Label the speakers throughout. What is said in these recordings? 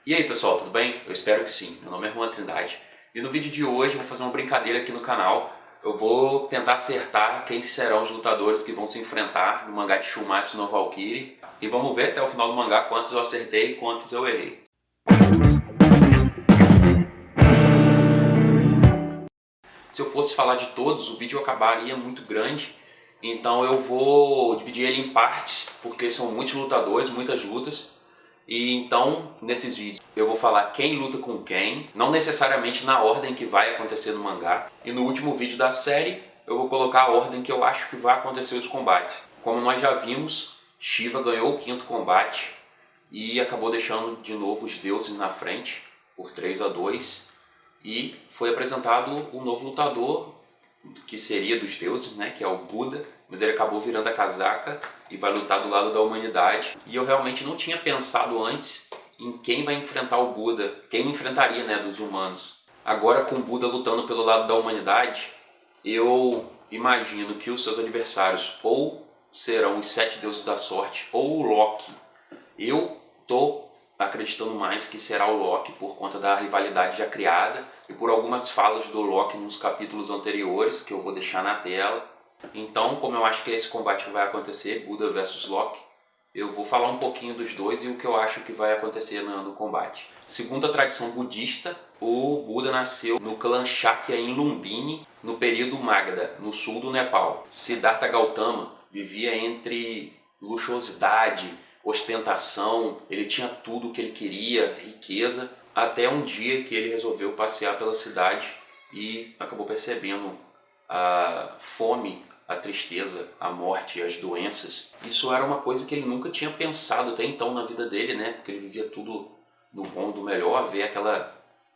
Speaker 1: E aí pessoal, tudo bem? Eu espero que sim. Meu nome é Juan Trindade e no vídeo de hoje eu vou fazer uma brincadeira aqui no canal. Eu vou tentar acertar quem serão os lutadores que vão se enfrentar no mangá de Shumatsu no Valkyrie e vamos ver até o final do mangá quantos eu acertei e quantos eu errei. Se eu fosse falar de todos, o vídeo acabaria muito grande, então eu vou dividir ele em partes, porque são muitos lutadores, muitas lutas. E então, nesses vídeos, eu vou falar quem luta com quem, não necessariamente na ordem que vai acontecer no mangá. E no último vídeo da série, eu vou colocar a ordem que eu acho que vai acontecer os combates. Como nós já vimos, Shiva ganhou o quinto combate e acabou deixando de novo os deuses na frente, por 3-2. E foi apresentado um novo lutador, que seria dos deuses, né, que é o Buda, mas ele acabou virando a casaca e vai lutar do lado da humanidade. E eu realmente não tinha pensado antes em quem vai enfrentar o Buda, quem enfrentaria, né, dos humanos. Agora, com o Buda lutando pelo lado da humanidade, eu imagino que os seus adversários ou serão os 7 deuses da sorte ou o Loki. Eu tô acreditando mais que será o Loki por conta da rivalidade já criada e por algumas falas do Loki nos capítulos anteriores, que eu vou deixar na tela. Então, como eu acho que esse combate vai acontecer, Buda versus Loki, eu vou falar um pouquinho dos dois e o que eu acho que vai acontecer no combate. Segundo a tradição budista, o Buda nasceu no clã Shakya em Lumbini, no período Magadha, no sul do Nepal. Siddhartha Gautama vivia entre luxuosidade, ostentação, ele tinha tudo o que ele queria, riqueza, até um dia que ele resolveu passear pela cidade e acabou percebendo a fome, a tristeza, a morte, as doenças. Isso era uma coisa que ele nunca tinha pensado até então na vida dele, né? Porque ele vivia tudo do bom, do melhor, ver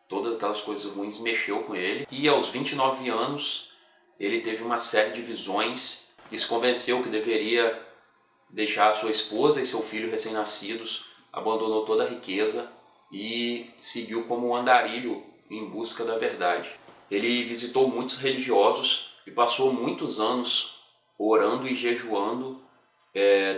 Speaker 1: todas aquelas coisas ruins mexeu com ele. E aos 29 anos ele teve uma série de visões e se convenceu que deveria deixar sua esposa e seu filho recém-nascidos, abandonou toda a riqueza e seguiu como um andarilho em busca da verdade. Ele visitou muitos religiosos e passou muitos anos orando e jejuando,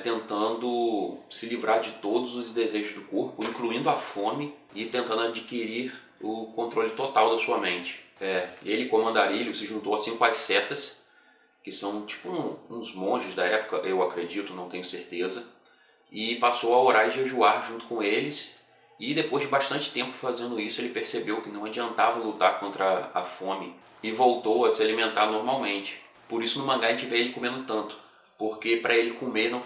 Speaker 1: tentando se livrar de todos os desejos do corpo, incluindo a fome, e tentando adquirir o controle total da sua mente. Ele, como andarilho, se juntou a 5 ascetas, que são tipo uns monges da época, eu acredito, não tenho certeza, e passou a orar e jejuar junto com eles. E depois de bastante tempo fazendo isso, ele percebeu que não adiantava lutar contra a fome e voltou a se alimentar normalmente. Por isso no mangá a gente vê ele comendo tanto, porque para ele comer não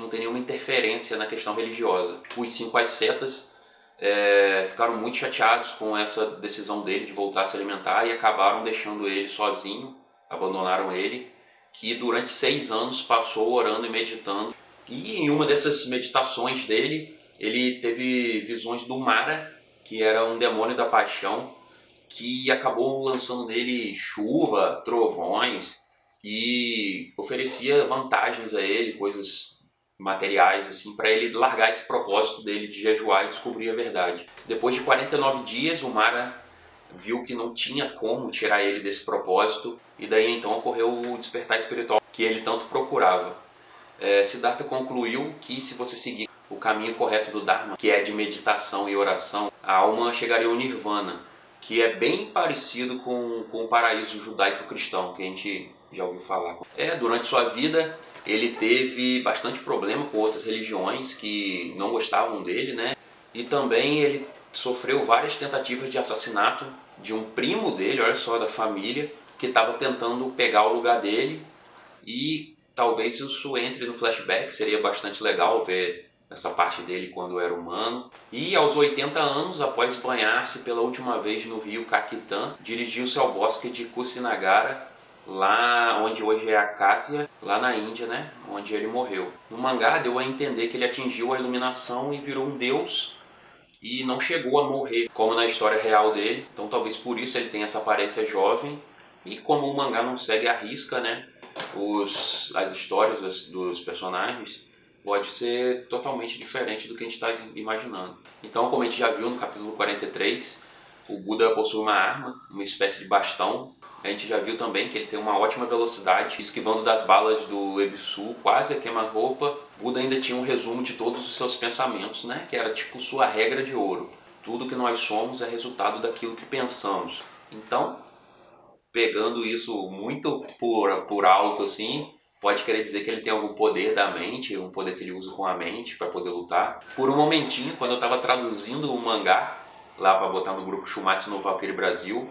Speaker 1: tem nenhuma interferência na questão religiosa. Os 5 ascetas ficaram muito chateados com essa decisão dele de voltar a se alimentar e acabaram deixando ele sozinho, abandonaram ele, que durante 6 anos passou orando e meditando. E em uma dessas meditações dele, ele teve visões do Mara, que era um demônio da paixão, que acabou lançando nele chuva, trovões e oferecia vantagens a ele, coisas materiais assim, para ele largar esse propósito dele de jejuar e descobrir a verdade. Depois de 49 dias, o Mara viu que não tinha como tirar ele desse propósito e daí então ocorreu o despertar espiritual que ele tanto procurava. Siddhartha concluiu que se você seguir o caminho correto do Dharma, que é de meditação e oração, a alma chegaria ao Nirvana, que é bem parecido com o paraíso judaico-cristão, que a gente já ouviu falar. Durante sua vida ele teve bastante problema com outras religiões que não gostavam dele, né? E também ele sofreu várias tentativas de assassinato de um primo dele, olha só, da família, que estava tentando pegar o lugar dele, e talvez isso entre no flashback, seria bastante legal ver essa parte dele quando era humano. E aos 80 anos, após banhar-se pela última vez no rio Caquetá, dirigiu-se ao bosque de Kusinagara, lá onde hoje é a Cásia, lá na Índia, né, onde ele morreu. No mangá deu a entender que ele atingiu a iluminação e virou um deus, e não chegou a morrer, como na história real dele. Então talvez por isso ele tenha essa aparência jovem. E como o mangá não segue à risca, né, as histórias dos personagens, pode ser totalmente diferente do que a gente está imaginando. Então, como a gente já viu no capítulo 43, o Buda possui uma arma, uma espécie de bastão. A gente já viu também que ele tem uma ótima velocidade, esquivando das balas do Ebisu, quase a queima-roupa. Buda ainda tinha um resumo de todos os seus pensamentos, né? Que era tipo sua regra de ouro. tudo que nós somos é resultado daquilo que pensamos. Então, pegando isso muito por alto assim, pode querer dizer que ele tem algum poder da mente, um poder que ele usa com a mente para poder lutar. Por um momentinho, quando eu estava traduzindo o mangá, lá para botar no grupo Shumatsu no Valkyrie Brasil,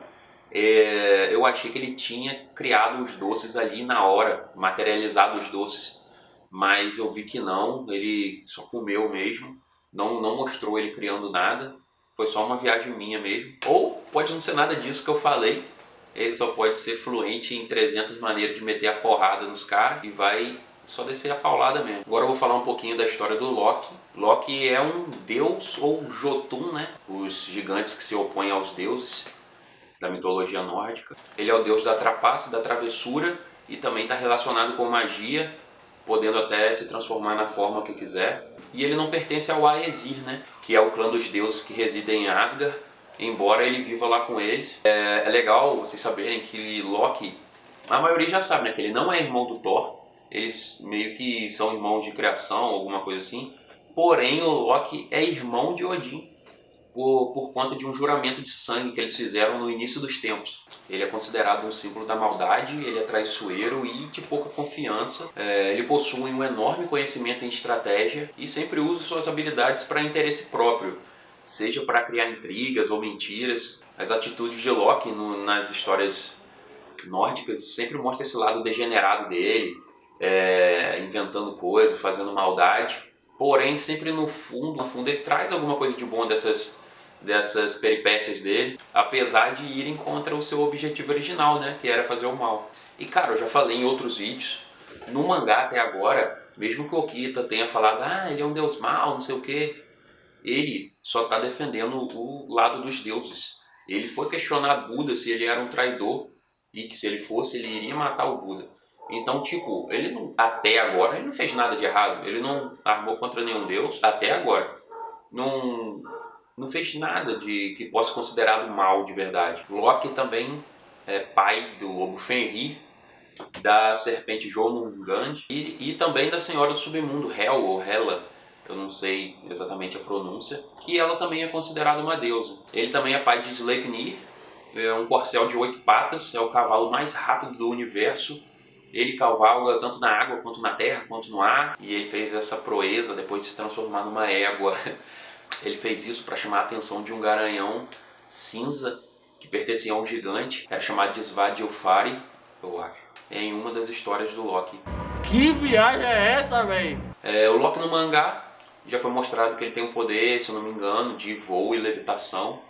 Speaker 1: eu achei que ele tinha criado os doces ali na hora, materializado os doces, mas eu vi que não, ele só comeu mesmo, não mostrou ele criando nada, foi só uma viagem minha mesmo. Ou pode não ser nada disso que eu falei, ele só pode ser fluente em 300 maneiras de meter a porrada nos caras e vai só descer a paulada mesmo. Agora eu vou falar um pouquinho da história do Loki. Loki é um deus ou Jotun, né? Os gigantes que se opõem aos deuses da mitologia nórdica. Ele é o deus da trapaça, da travessura e também está relacionado com magia, podendo até se transformar na forma que quiser. E ele não pertence ao Aesir, né? Que é o clã dos deuses que residem em Asgard, embora ele viva lá com eles. É legal vocês saberem que Loki, a maioria já sabe, né? Que ele não é irmão do Thor. Eles meio que são irmãos de criação, alguma coisa assim. Porém, o Loki é irmão de Odin por conta de um juramento de sangue que eles fizeram no início dos tempos. Ele é considerado um símbolo da maldade, ele é traiçoeiro e de pouca confiança. Ele possui um enorme conhecimento em estratégia e sempre usa suas habilidades para interesse próprio, seja para criar intrigas ou mentiras. As atitudes de Loki nas histórias nórdicas sempre mostram esse lado degenerado dele, inventando coisas, fazendo maldade. Porém, sempre no fundo ele traz alguma coisa de bom dessas peripécias dele, apesar de irem contra o seu objetivo original, né, que era fazer o mal. E cara, eu já falei em outros vídeos, no mangá até agora, mesmo que o Okita tenha falado, ele é um deus mau, não sei o que, ele só está defendendo o lado dos deuses. Ele foi questionar Buda se ele era um traidor e que se ele fosse, ele iria matar o Buda. Então, tipo, ele não, até agora ele não fez nada de errado, ele não armou contra nenhum deus, até agora. Não fez nada de que possa ser considerado mal de verdade. Loki também é pai do lobo Fenrir, da serpente Jormungand e também da senhora do submundo, Hel ou Hela, eu não sei exatamente a pronúncia, que ela também é considerada uma deusa. Ele também é pai de Sleipnir, é um corcel de 8 patas, é o cavalo mais rápido do universo. Ele cavalga tanto na água, quanto na terra, quanto no ar. E ele fez essa proeza depois de se transformar numa égua. Ele fez isso para chamar a atenção de um garanhão cinza que pertencia a um gigante. Era chamado de Svadilfari, eu acho. Em uma das histórias do Loki.
Speaker 2: Que viagem é essa, velho?
Speaker 1: O Loki no mangá já foi mostrado que ele tem um poder, se eu não me engano, de voo e levitação.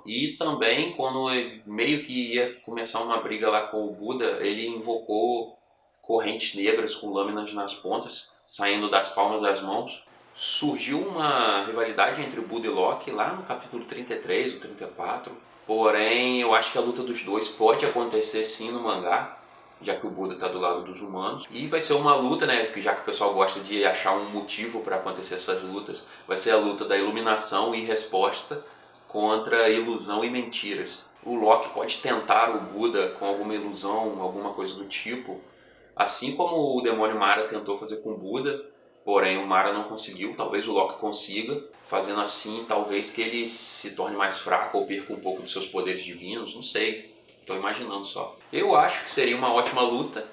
Speaker 1: E também, quando ele meio que ia começar uma briga lá com o Buda, ele invocou correntes negras com lâminas nas pontas, saindo das palmas das mãos. Surgiu uma rivalidade entre o Buda e Loki lá no capítulo 33 ou 34. Porém, eu acho que a luta dos dois pode acontecer sim no mangá, já que o Buda está do lado dos humanos. E vai ser uma luta, né, já que o pessoal gosta de achar um motivo para acontecer essas lutas, vai ser a luta da iluminação e resposta contra ilusão e mentiras. O Loki pode tentar o Buda com alguma ilusão, alguma coisa do tipo, assim como o demônio Mara tentou fazer com o Buda, porém o Mara não conseguiu, talvez o Loki consiga, fazendo assim talvez que ele se torne mais fraco ou perca um pouco dos seus poderes divinos, não sei, estou imaginando só. Eu acho que seria uma ótima luta.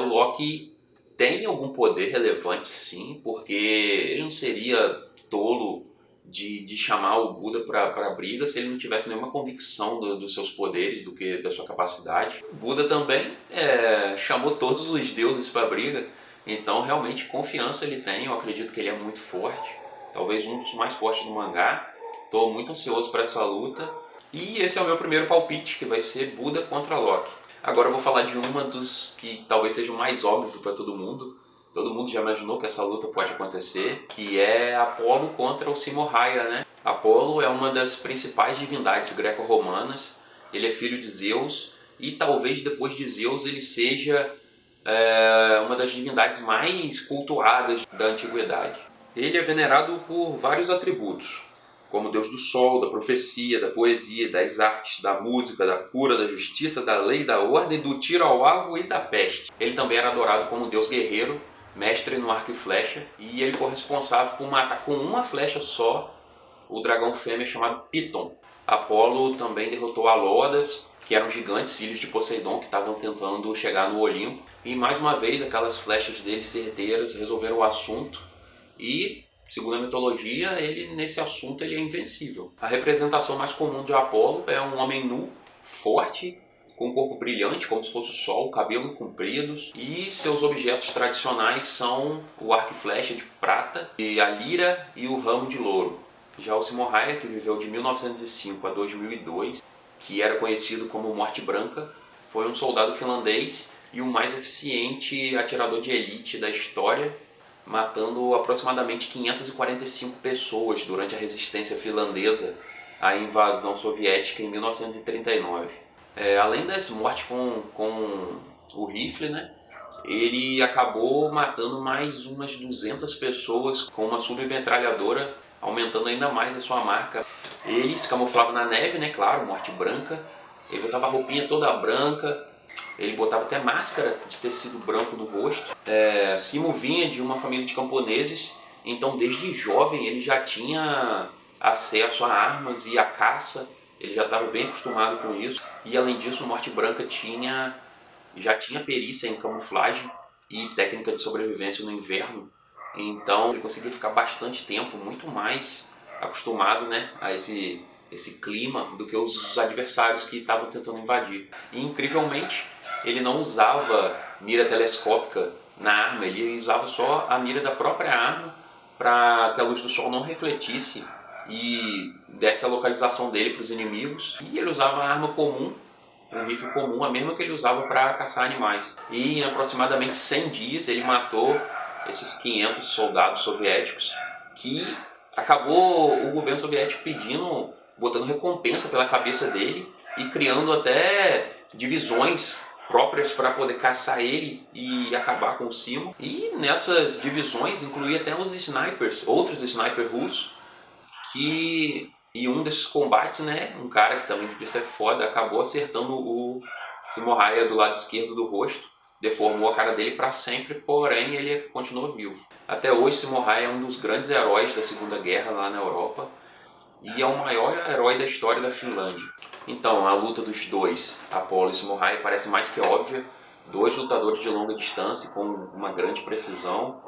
Speaker 1: O Loki tem algum poder relevante sim, porque ele não seria tolo de chamar o Buda para briga se ele não tivesse nenhuma convicção dos seus poderes, da sua capacidade. O Buda também chamou todos os deuses para briga, então realmente confiança ele tem, eu acredito que ele é muito forte, talvez um dos mais fortes do mangá. Estou muito ansioso para essa luta e esse é o meu primeiro palpite, que vai ser Buda contra Loki. Agora eu vou falar de uma dos que talvez seja o mais óbvio para todo mundo. Todo mundo já imaginou que essa luta pode acontecer, que é Apolo contra o Simorraia, né? Apolo é uma das principais divindades greco-romanas, ele é filho de Zeus, e talvez depois de Zeus ele seja uma das divindades mais cultuadas da antiguidade. Ele é venerado por vários atributos, como deus do sol, da profecia, da poesia, das artes, da música, da cura, da justiça, da lei, da ordem, do tiro ao alvo e da peste. Ele também era adorado como deus guerreiro, mestre no arco e flecha, e ele foi responsável por matar com uma flecha só o dragão fêmea chamado Piton. Apolo também derrotou Alodas, que eram gigantes, filhos de Poseidon, que estavam tentando chegar no Olimpo. E mais uma vez, aquelas flechas dele certeiras resolveram o assunto. E, segundo a mitologia, nesse assunto ele é invencível. A representação mais comum de Apolo é um homem nu, forte, com um corpo brilhante, como se fosse o sol, cabelo compridos. E seus objetos tradicionais são o arco e flecha de prata, e a lira e o ramo de louro. Já o Simohaia, que viveu de 1905 a 2002, que era conhecido como Morte Branca, foi um soldado finlandês e o mais eficiente atirador de elite da história, matando aproximadamente 545 pessoas durante a resistência finlandesa à invasão soviética em 1939. Além das mortes com o rifle, né, ele acabou matando mais umas 200 pessoas com uma submetralhadora, aumentando ainda mais a sua marca. Ele se camuflava na neve, né, claro, Morte Branca. Ele botava a roupinha toda branca, ele botava até máscara de tecido branco no rosto. Simo vinha de uma família de camponeses, então desde jovem ele já tinha acesso a armas e a caça. Ele já estava bem acostumado com isso. E além disso, Morte Branca já tinha perícia em camuflagem e técnica de sobrevivência no inverno. Então ele conseguia ficar bastante tempo, muito mais acostumado, né, a esse clima do que os adversários que estavam tentando invadir. E incrivelmente, ele não usava mira telescópica na arma, ele usava só a mira da própria arma para que a luz do sol não refletisse e desse a localização dele para os inimigos. E ele usava a arma comum, um rifle comum, a mesma que ele usava para caçar animais. E em aproximadamente 100 dias ele matou esses 500 soldados soviéticos, que acabou o governo soviético botando recompensa pela cabeça dele e criando até divisões próprias para poder caçar ele e acabar com o Simo. E nessas divisões incluía até os snipers, outros snipers russos, e um desses combates, né, um cara que também devia ser foda, acabou acertando o Simohaia do lado esquerdo do rosto, deformou a cara dele para sempre, porém ele continuou vivo. Até hoje, Simohaia é um dos grandes heróis da Segunda Guerra lá na Europa e é o maior herói da história da Finlândia. Então, a luta dos dois, Apolo e Simohaia, parece mais que óbvia. Dois lutadores de longa distância com uma grande precisão.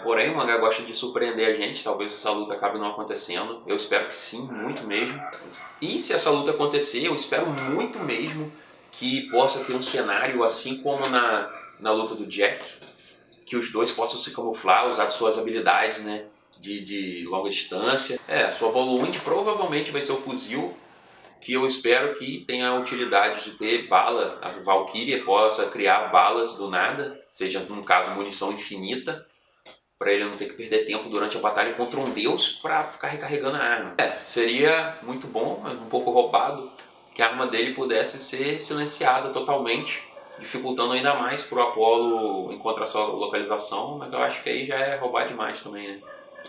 Speaker 1: Porém, o mangá gosta de surpreender a gente, talvez essa luta acabe não acontecendo. Eu espero que sim, muito mesmo. E se essa luta acontecer, eu espero muito mesmo que possa ter um cenário assim como na luta do Jack, que os dois possam se camuflar, usar suas habilidades, né, de longa distância. Sua Volund provavelmente vai ser o fuzil, que eu espero que tenha a utilidade de ter bala. A Valkyria possa criar balas do nada, seja, no caso, munição infinita, para ele não ter que perder tempo durante a batalha contra um deus para ficar recarregando a arma. Seria muito bom, mas um pouco roubado, que a arma dele pudesse ser silenciada totalmente, dificultando ainda mais para o Apolo encontrar sua localização, mas eu acho que aí já é roubar demais também, né?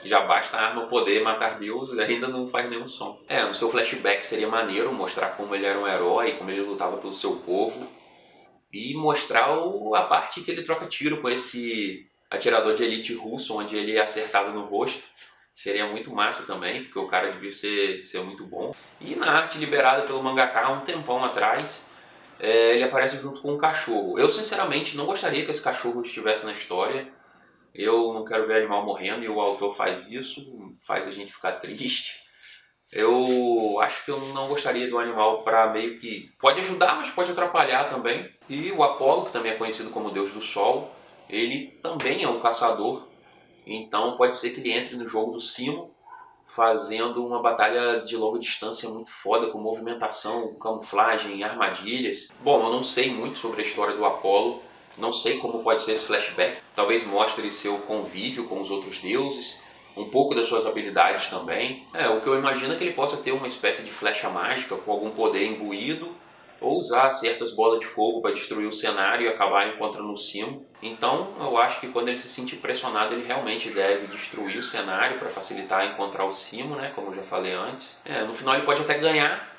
Speaker 1: Já basta a arma poder matar Deus e ainda não faz nenhum som. No seu flashback seria maneiro mostrar como ele era um herói, como ele lutava pelo seu povo, e mostrar a parte que ele troca tiro com esse atirador de elite russo, onde ele é acertado no rosto. Seria muito massa também, porque o cara devia ser muito bom. E na arte liberada pelo mangaka há um tempão atrás, ele aparece junto com um cachorro. Eu sinceramente não gostaria que esse cachorro estivesse na história. Eu não quero ver animal morrendo e o autor faz isso, faz a gente ficar triste. Eu acho que eu não gostaria do animal para meio que... Pode ajudar, mas pode atrapalhar também. E o Apolo, que também é conhecido como Deus do Sol, ele também é um caçador. Então pode ser que ele entre no jogo do Simo, fazendo uma batalha de longa distância muito foda, com movimentação, camuflagem, armadilhas. Bom, eu não sei muito sobre a história do Apolo, não sei como pode ser esse flashback. Talvez mostre seu convívio com os outros deuses, um pouco das suas habilidades também. O que eu imagino é que ele possa ter uma espécie de flecha mágica com algum poder imbuído, ou usar certas bolas de fogo para destruir o cenário e acabar encontrando o Simo. Então eu acho que quando ele se sentir pressionado, ele realmente deve destruir o cenário para facilitar encontrar o Simo, né, como eu já falei antes. No final ele pode até ganhar,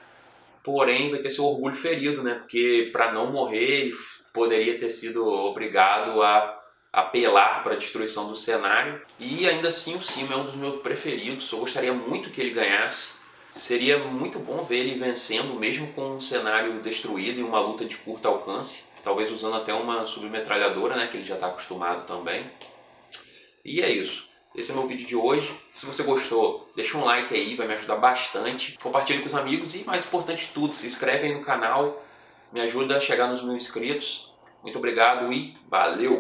Speaker 1: porém vai ter seu orgulho ferido, né, porque para não morrer ele poderia ter sido obrigado a apelar para a destruição do cenário. E ainda assim o Simo é um dos meus preferidos, eu gostaria muito que ele ganhasse. Seria muito bom ver ele vencendo, mesmo com um cenário destruído e uma luta de curto alcance. Talvez usando até uma submetralhadora, né, que ele já está acostumado também. E é isso. Esse é o meu vídeo de hoje. Se você gostou, deixa um like aí, vai me ajudar bastante. Compartilhe com os amigos e, mais importante de tudo, se inscreve aí no canal. Me ajuda a chegar nos 1000 inscritos. Muito obrigado e valeu!